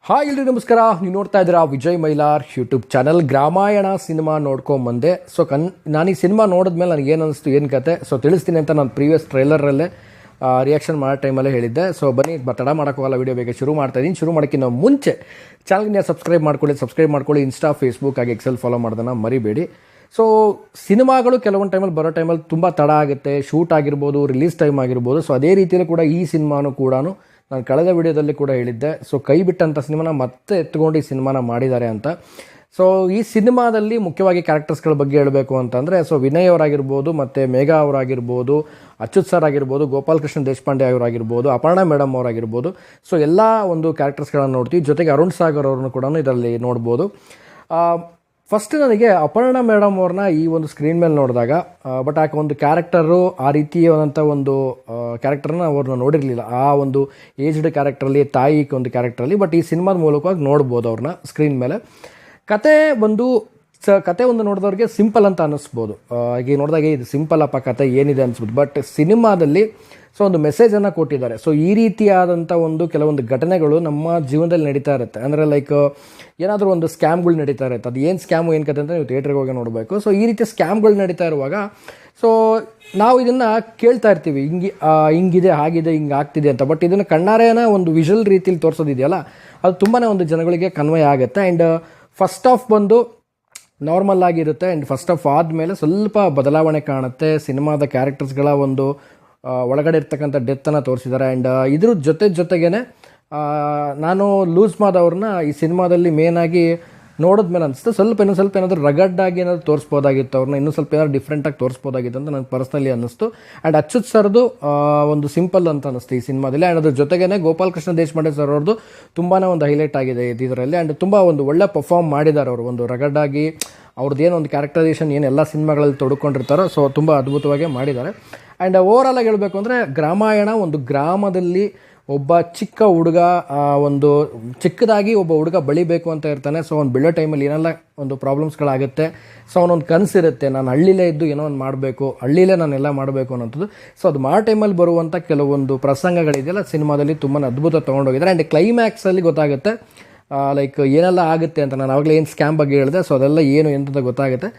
Hi ಎಲ್ರಿಗೂ ನಮಸ್ಕಾರ. ನೀವು ನೋಡ್ತಾ ಇದ್ದೀರಾ Vijay Mylar YouTube channel. Gramayana cinema ನೋಡ್ಕೊಂಬಂದೆ. ನಾನು ಈ ಸಿನಿಮಾ ನೋಡಿದ್ಮೇಲೆ ನನಗೆ ಏನು ಅನಿಸ್ತು, ಏನು ಕತೆ ತಿಳಿಸ್ತೀನಿ ಅಂತ ನಾನು ಪ್ರೀವಿಯಸ್ ಟ್ರೈಲರಲ್ಲೇ ರಿಯಾಕ್ಷನ್ ಮಾಡೋ ಟೈಮಲ್ಲೇ ಹೇಳಿದ್ದೆ. ಬನ್ನಿ ತಡ ಮಾಡೋಕ್ಕೋಗಲ್ಲ, ವೀಡಿಯೋ ಬೇಗ ಶುರು ಮಾಡ್ತಾಯಿದ್ದೀನಿ. ಶುರು ಮಾಡೋಕ್ಕಿಂತ ಮುಂಚೆ ಚಾನಲ್ಗೆ ಸಬ್ಸ್ಕ್ರೈಬ್ ಮಾಡ್ಕೊಳ್ಳಿ. ಇನ್ಸ್ಟಾ, ಫೇಸ್ಬುಕ್ ಹಾಗೆ ಎಕ್ಸೆಲ್ ಫಾಲೋ ಮಾಡೋದನ್ನು ಮರಿಬೇಡಿ. ಸಿನಿಮಾಗಳು ಕೆಲವೊಂದು ಟೈಮಲ್ಲಿ ಬರೋ ಟೈಮಲ್ಲಿ ತುಂಬ ತಡ ಆಗುತ್ತೆ. ಶೂಟ್ ಆಗಿರ್ಬೋದು, ರಿಲೀಸ್ ಟೈಮ್ ಆಗಿರ್ಬೋದು. ಅದೇ ರೀತಿಯಲ್ಲಿ ಕೂಡ ಈ ಸಿನಿಮಾನು ಕೂಡ ನಾನು ಕಳೆದ ವಿಡಿಯೋದಲ್ಲಿ ಕೂಡ ಹೇಳಿದ್ದೆ. ಕೈ ಬಿಟ್ಟಂಥ ಸಿನಿಮಾನ ಮತ್ತೆ ಎತ್ಕೊಂಡು ಈ ಸಿನಿಮಾನ ಮಾಡಿದ್ದಾರೆ ಅಂತ. ಈ ಸಿನಿಮಾದಲ್ಲಿ ಮುಖ್ಯವಾಗಿ ಕ್ಯಾರೆಕ್ಟರ್ಸ್ಗಳ ಬಗ್ಗೆ ಹೇಳಬೇಕು ಅಂತಂದರೆ ವಿನಯ್ ಅವರಾಗಿರ್ಬೋದು, ಮತ್ತು ಮೇಘಾ ಅವರಾಗಿರ್ಬೋದು, ಅಚ್ಯುತ್ ಸರ್ ಆಗಿರ್ಬೋದು, ಗೋಪಾಲಕೃಷ್ಣ ದೇಶಪಾಂಡೆ ಅವರಾಗಿರ್ಬೋದು, ಅಪರ್ಣಾ ಮೇಡಮ್ ಅವರಾಗಿರ್ಬೋದು. ಎಲ್ಲ ಒಂದು ಕ್ಯಾರೆಕ್ಟರ್ಸ್ಗಳನ್ನು ನೋಡ್ತೀವಿ. ಜೊತೆಗೆ ಅರುಣ್ ಸಾಗರ್ ಅವ್ರನ್ನು ಕೂಡ ಇದರಲ್ಲಿ ನೋಡ್ಬೋದು. ಫಸ್ಟ್ ನನಗೆ ಅಪರ್ಣಾ ಮೇಡಮ್ ಅವ್ರನ್ನ ಈ ಒಂದು ಸ್ಕ್ರೀನ್ ಮೇಲೆ ನೋಡಿದಾಗ ಬಟ್ ಆಕೆ ಒಂದು ಕ್ಯಾರೆಕ್ಟರು ಆ ರೀತಿಯಾದಂಥ ಒಂದು ಕ್ಯಾರೆಕ್ಟರ್ನ ಅವ್ರನ್ನ ನೋಡಿರಲಿಲ್ಲ. ಆ ಒಂದು ಏಜ್ಡ್ ಕ್ಯಾರೆಕ್ಟ್ರಲ್ಲಿ, ತಾಯಿ ಒಂದು ಕ್ಯಾರೆಕ್ಟ್ರಲ್ಲಿ. ಬಟ್ ಈ ಸಿನಿಮಾದ ಮೂಲಕವಾಗಿ ನೋಡ್ಬೋದು ಅವ್ರನ್ನ ಸ್ಕ್ರೀನ್ ಮೇಲೆ. ಕತೆ ಒಂದು ನೋಡಿದವ್ರಿಗೆ ಸಿಂಪಲ್ ಅಂತ ಅನ್ನಿಸ್ಬೋದು. ಈಗ ನೋಡಿದಾಗ ಇದು ಸಿಂಪಲ್ ಅಪ್ಪ ಕತೆ ಏನಿದೆ ಅನಿಸ್ಬೋದು. ಬಟ್ ಸಿನಿಮಾದಲ್ಲಿ ಒಂದು ಮೆಸೇಜನ್ನು ಕೊಟ್ಟಿದ್ದಾರೆ. ಈ ರೀತಿಯಾದಂಥ ಕೆಲವೊಂದು ಘಟನೆಗಳು ನಮ್ಮ ಜೀವನದಲ್ಲಿ ನಡೀತಾ ಇರುತ್ತೆ. ಅಂದರೆ ಲೈಕ್ ಏನಾದರೂ ಒಂದು ಸ್ಕ್ಯಾಮ್ಗಳು ನಡೀತಾ ಇರುತ್ತೆ. ಅದು ಏನು ಸ್ಕ್ಯಾಮು ಏನು ಕತೆ ಅಂತ ನೀವು ಥಿಯೇಟ್ರಿಗೆ ಹೋಗಿ ನೋಡಬೇಕು. ಈ ರೀತಿಯ ಸ್ಕ್ಯಾಮ್ಗಳು ನಡೀತಾ ಇರುವಾಗ ನಾವು ಇದನ್ನು ಕೇಳ್ತಾ ಇರ್ತೀವಿ, ಹಿಂಗಿದೆ, ಹಾಗಿದೆ, ಹಿಂಗೆ ಆಗ್ತಿದೆ ಅಂತ. ಬಟ್ ಇದನ್ನು ಕಣ್ಣಾರೆನ ಒಂದು ವಿಷುವಲ್ ರೀತಿಯಲ್ಲಿ ತೋರಿಸೋದಿದೆಯಲ್ಲ, ಅದು ತುಂಬಾ ಒಂದು ಜನಗಳಿಗೆ ಕನ್ವೆ ಆಗುತ್ತೆ. ಆ್ಯಂಡ್ ಫಸ್ಟ್ ಆಫ್ ಬಂದು ನಾರ್ಮಲ್ ಆಗಿರುತ್ತೆ. ಆ್ಯಂಡ್ ಫಸ್ಟ್ ಆಫ್ ಆದಮೇಲೆ ಸ್ವಲ್ಪ ಬದಲಾವಣೆ ಕಾಣುತ್ತೆ. ಸಿನಿಮಾದ ಕ್ಯಾರೆಕ್ಟರ್ಸ್ಗಳ ಒಂದು ಒಳಗಡೆ ಇರ್ತಕ್ಕಂಥ ಡೆತ್ತನ್ನು ತೋರಿಸಿದ್ದಾರೆ. ಆ್ಯಂಡ್ ಇದ್ರ ಜೊತೆಗೇನೆ ನಾನು ಲೂಸ್ ಮಾದವ್ರನ್ನ ಈ ಸಿನಿಮಾದಲ್ಲಿ ಮೇನಾಗಿ ನೋಡಿದ್ಮೇಲೆ ಅನಿಸ್ತು ಇನ್ನೊಂದು ಸ್ವಲ್ಪ ಏನಾದರೂ ರಗಡ್ಡಾಗಿ ಏನಾದರೂ ತೋರಿಸ್ಬೋದಾಗಿತ್ತು, ಅವ್ರನ್ನ ಇನ್ನೂ ಸ್ವಲ್ಪ ಏನಾದ್ರು ಡಿಫ್ರೆಂಟಾಗಿ ತೋರಿಸ್ಬೋದಾಗಿತ್ತು ಅಂತ ನನಗೆ ಪರ್ಸ್ನಲಿ ಅನ್ನಿಸ್ತು. ಆ್ಯಂಡ್ ಅಚ್ಯುತ್ ಸರ್ದು ಒಂದು ಸಿಂಪಲ್ ಅಂತ ಅನ್ನಿಸ್ತು ಈ ಸಿನಿಮಾದಲ್ಲಿ. ಆ್ಯಂಡ್ ಅದ್ರ ಜೊತೆಗೇನೆ ಗೋಪಾಲಕೃಷ್ಣ ದೇಶಪಾಂಡೆ ಸರ್ ಅವ್ರದ್ದು ತುಂಬಾ ಒಂದು ಹೈಲೈಟ್ ಆಗಿದೆ ಇದರಲ್ಲಿ. ಆ್ಯಂಡ್ ತುಂಬ ಒಂದು ಒಳ್ಳೆ ಪರ್ಫಾರ್ಮ್ ಮಾಡಿದ್ದಾರೆ ಅವರು. ಒಂದು ರಗಡ್ಡಾಗಿ ಅವ್ರದ್ದು ಏನೋ ಒಂದು ಕ್ಯಾರೆಕ್ಟರೈಸೇಷನ್ ಏನು ಎಲ್ಲ ಸಿನಿಮಾಗಳಲ್ಲಿ ತೊಡ್ಕೊಂಡಿರ್ತಾರೋ ತುಂಬ ಅದ್ಭುತವಾಗಿ ಮಾಡಿದ್ದಾರೆ. ಆ್ಯಂಡ್ ಓವರಾಲ್ ಆಗಿ ಹೇಳಬೇಕು ಅಂದರೆ ಗ್ರಾಮಾಯಣ ಒಂದು ಗ್ರಾಮದಲ್ಲಿ ಒಬ್ಬ ಚಿಕ್ಕ ಹುಡುಗ ಒಂದು ಚಿಕ್ಕದಾಗಿ ಒಬ್ಬ ಹುಡುಗ ಬೆಳಿಬೇಕು ಅಂತ ಇರ್ತಾನೆ. ಅವ್ನು ಬೆಳೋ ಟೈಮಲ್ಲಿ ಏನೆಲ್ಲ ಒಂದು ಪ್ರಾಬ್ಲಮ್ಸ್ಗಳಾಗುತ್ತೆ. ಅವನೊಂದು ಕನಸಿರುತ್ತೆ, ನಾನು ಹಳ್ಳಿಲೇ ಇದ್ದು ಏನೋ ಒಂದು ಮಾಡಬೇಕು, ಹಳ್ಳಿಲೇ ನಾನೆಲ್ಲ ಮಾಡಬೇಕು ಅನ್ನೋಂಥದ್ದು. ಅದು ಮಾಡೋ ಟೈಮಲ್ಲಿ ಬರುವಂಥ ಕೆಲವೊಂದು ಪ್ರಸಂಗಗಳಿದೆಯಲ್ಲ ಸಿನಿಮಾದಲ್ಲಿ ತುಂಬಾ ಅದ್ಭುತ ತೊಗೊಂಡೋಗಿದ್ದಾರೆ. ಆ್ಯಂಡ್ ಕ್ಲೈಮ್ಯಾಕ್ಸಲ್ಲಿ ಗೊತ್ತಾಗುತ್ತೆ ಲೈಕ್ ಏನೆಲ್ಲ ಆಗುತ್ತೆ ಅಂತ. ನಾನು ಆವಾಗಲೇ ಏನು ಸ್ಕ್ಯಾಮ್ ಬಗ್ಗೆ ಹೇಳಿದೆ, ಅದೆಲ್ಲ ಏನು ಎಂತ ಗೊತ್ತಾಗುತ್ತೆ.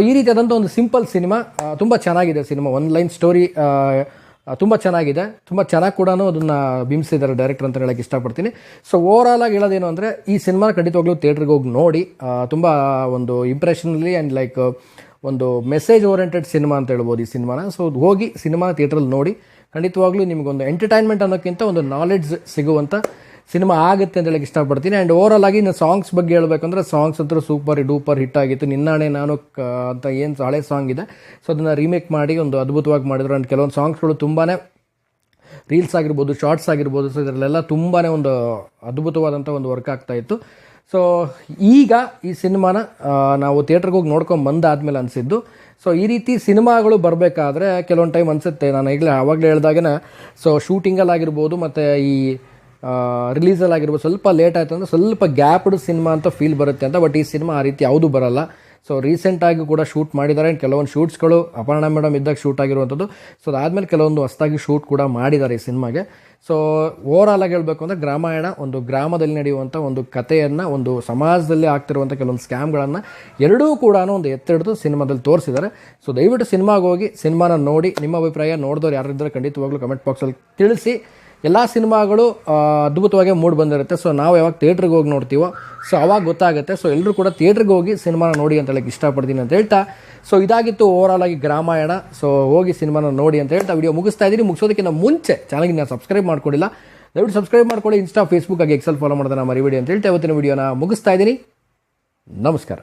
ಈ ರೀತಿಯಾದಂಥ ಒಂದು ಸಿಂಪಲ್ ಸಿನಿಮಾ, ತುಂಬ ಚೆನ್ನಾಗಿದೆ ಸಿನಿಮಾ. ಒನ್ ಲೈನ್ ಸ್ಟೋರಿ ತುಂಬ ಚೆನ್ನಾಗಿದೆ. ತುಂಬ ಚೆನ್ನಾಗಿ ಕೂಡ ಅದನ್ನು ಬಿಂಬಿಸಿದ್ದಾರೆ ಡೈರೆಕ್ಟರ್ ಅಂತ ಹೇಳಕ್ಕೆ ಇಷ್ಟಪಡ್ತೀನಿ. ಓವರಾಲ್ ಆಗಿ ಹೇಳೋದೇನು ಅಂದರೆ ಈ ಸಿನಿಮಾ ಖಂಡಿತವಾಗ್ಲೂ ಥಿಯೇಟ್ರಿಗೆ ಹೋಗಿ ನೋಡಿ. ತುಂಬ ಒಂದು ಇಂಪ್ರೆಷನಲ್ಲಿ ಆ್ಯಂಡ್ ಲೈಕ್ ಒಂದು ಮೆಸೇಜ್ ಓರಿಯೆಂಟೆಡ್ ಸಿನಿಮಾ ಅಂತ ಹೇಳ್ಬೋದು ಈ ಸಿನಿಮಾನ. ಹೋಗಿ ಸಿನಿಮಾ ಥಿಯೇಟ್ರಲ್ಲಿ ನೋಡಿ. ಖಂಡಿತವಾಗ್ಲೂ ನಿಮಗೊಂದು ಎಂಟರ್ಟೈನ್ಮೆಂಟ್ ಅನ್ನೋಕ್ಕಿಂತ ಒಂದು ನಾಲೆಡ್ಜ್ ಸಿಗುವಂಥ ಸಿನಿಮಾ ಆಗುತ್ತೆ ಅಂತ ಹೇಳಕ್ಕೆ ಇಷ್ಟಪಡ್ತೀನಿ. ಆ್ಯಂಡ್ ಓವರಾಲ್ ಆಗಿ ನಾನು ಸಾಂಗ್ಸ್ ಬಗ್ಗೆ ಹೇಳಬೇಕಂದ್ರೆ ಸಾಂಗ್ಸ್ ಅಂತೂ ಸೂಪರ್ ಡೂಪರ್ ಹಿಟ್ ಆಗಿತ್ತು. ನಿನ್ನಾಣೆ ನಾನು ಅಂತ ಏನು ಹಳೆ ಸಾಂಗ್ ಇದೆ, ಅದನ್ನು ರೀಮೇಕ್ ಮಾಡಿ ಒಂದು ಅದ್ಭುತವಾಗಿ ಮಾಡಿದ್ರು. ಆ್ಯಂಡ್ ಕೆಲವೊಂದು ಸಾಂಗ್ಸ್ಗಳು ತುಂಬಾ ರೀಲ್ಸ್ ಆಗಿರ್ಬೋದು, ಶಾರ್ಟ್ಸ್ ಆಗಿರ್ಬೋದು, ಇದರಲ್ಲೆಲ್ಲ ತುಂಬಾ ಒಂದು ಅದ್ಭುತವಾದಂಥ ಒಂದು ವರ್ಕ್ ಆಗ್ತಾಯಿತ್ತು. ಈಗ ಈ ಸಿನಿಮಾನ ನಾವು ಥಿಯೇಟ್ರಿಗೆ ಹೋಗಿ ನೋಡ್ಕೊಂಡು ಬಂದಾದ್ಮೇಲೆ ಅನಿಸಿದ್ದು ಈ ರೀತಿ ಸಿನಿಮಾಗಳು ಬರಬೇಕಾದ್ರೆ ಕೆಲವೊಂದು ಟೈಮ್ ಅನಿಸುತ್ತೆ. ನಾನು ಆವಾಗಲೇ ಹೇಳ್ದಾಗೇ ಶೂಟಿಂಗಲ್ಲಾಗಿರ್ಬೋದು ಮತ್ತು ಈ ರಿಲೀಸಲ್ಲಾಗಿರ್ಬೋದು ಸ್ವಲ್ಪ ಲೇಟ್ ಆಯಿತು ಅಂದರೆ ಸ್ವಲ್ಪ ಗ್ಯಾಪ್ಡ್ ಸಿನಿಮಾ ಅಂತ ಫೀಲ್ ಬರುತ್ತೆ ಅಂತ. ಬಟ್ ಈ ಸಿನಿಮಾ ಆ ರೀತಿ ಯಾವುದೂ ಬರಲ್ಲ. ರೀಸೆಂಟಾಗಿ ಕೂಡ ಶೂಟ್ ಮಾಡಿದ್ದಾರೆ. ಕೆಲವೊಂದು ಶೂಟ್ಸ್ಗಳು ಅಪರ್ಣಾ ಮೇಡಮ್ ಇದ್ದಾಗ ಶೂಟ್ ಆಗಿರುವಂಥದ್ದು. ಅದಾದಮೇಲೆ ಕೆಲವೊಂದು ಹೊಸದಾಗಿ ಶೂಟ್ ಕೂಡ ಮಾಡಿದ್ದಾರೆ ಈ ಸಿನಿಮಾಗೆ. ಓವರಾಲ್ ಆಗಿ ಹೇಳಬೇಕು ಅಂದರೆ ಗ್ರಾಮಾಯಣ ಒಂದು ಗ್ರಾಮದಲ್ಲಿ ನಡೆಯುವಂಥ ಒಂದು ಕಥೆಯನ್ನು, ಒಂದು ಸಮಾಜದಲ್ಲಿ ಆಗ್ತಿರುವಂಥ ಕೆಲವೊಂದು ಸ್ಕ್ಯಾಮ್ಗಳನ್ನು ಎರಡೂ ಕೂಡ ಒಂದು ಎತ್ತಿಡಿದು ಸಿನಿಮಾದಲ್ಲಿ ತೋರಿಸಿದ್ದಾರೆ. ದಯವಿಟ್ಟು ಸಿನಿಮಾಗೆ ಹೋಗಿ ಸಿನಿಮಾನ ನೋಡಿ. ನಿಮ್ಮ ಅಭಿಪ್ರಾಯ ನೋಡಿದವ್ರು ಯಾರಿದ್ದರೆ ಖಂಡಿತವಾಗ್ಲೂ ಕಮೆಂಟ್ ಬಾಕ್ಸಲ್ಲಿ ತಿಳಿಸಿ. ಎಲ್ಲ ಸಿನಿಮಾಗಳು ಅದ್ಭುತವಾಗಿ ಮೂಡ್ ಬಂದಿರುತ್ತೆ. ನಾವು ಯಾವಾಗ ಥಿಯೇಟ್ರಿಗೆ ಹೋಗಿ ನೋಡ್ತೀವೋ ಅವಾಗ ಗೊತ್ತಾಗುತ್ತೆ. ಎಲ್ಲರೂ ಕೂಡ ಥಿಯೇಟ್ರಿಗೆ ಹೋಗಿ ಸಿನಿಮಾನ ನೋಡಿ ಅಂತ ಹೇಳಕ್ಕೆ ಇಷ್ಟಪಡ್ತೀನಿ ಅಂತ ಹೇಳ್ತಾ ಇದಾಗಿತ್ತು ಓವರಾಲ್ ಆಗಿ ಗ್ರಾಮಾಯಣ. ಹೋಗಿ ಸಿನಿಮಾನ ನೋಡಿ ಅಂತ ಹೇಳ್ತಾ ವಿಡಿಯೋ ಮುಗಿಸ್ತಾ ಇದ್ದೀನಿ. ಮುಗಿಸೋದಕ್ಕಿಂತ ಮುಂಚೆ ಚಾನಲ್ಗೆ ನಾನು ಸಬ್ಸ್ಕ್ರೈಬ್ ಮಾಡ್ಕೊಂಡಿಲ್ಲ, ದಯವಿಟ್ಟು ಸಬ್ಸ್ಕ್ರೈಬ್ ಮಾಡ್ಕೊಳ್ಳಿ. ಇನ್ಸ್ಟಾ, ಫೇಸ್ಬುಕ್ ಆಗಿ ಎಕ್ಸೆಲ್ ಫಾಲೋ ಮಾಡೋದನ್ನ ಮರಿಬೇಡಿ ಅಂತ ಹೇಳ್ತಾ ಇವತ್ತಿನ ವಿಡಿಯೋನ ಮುಗಿಸ್ತಾ ಇದ್ದೀನಿ. ನಮಸ್ಕಾರ.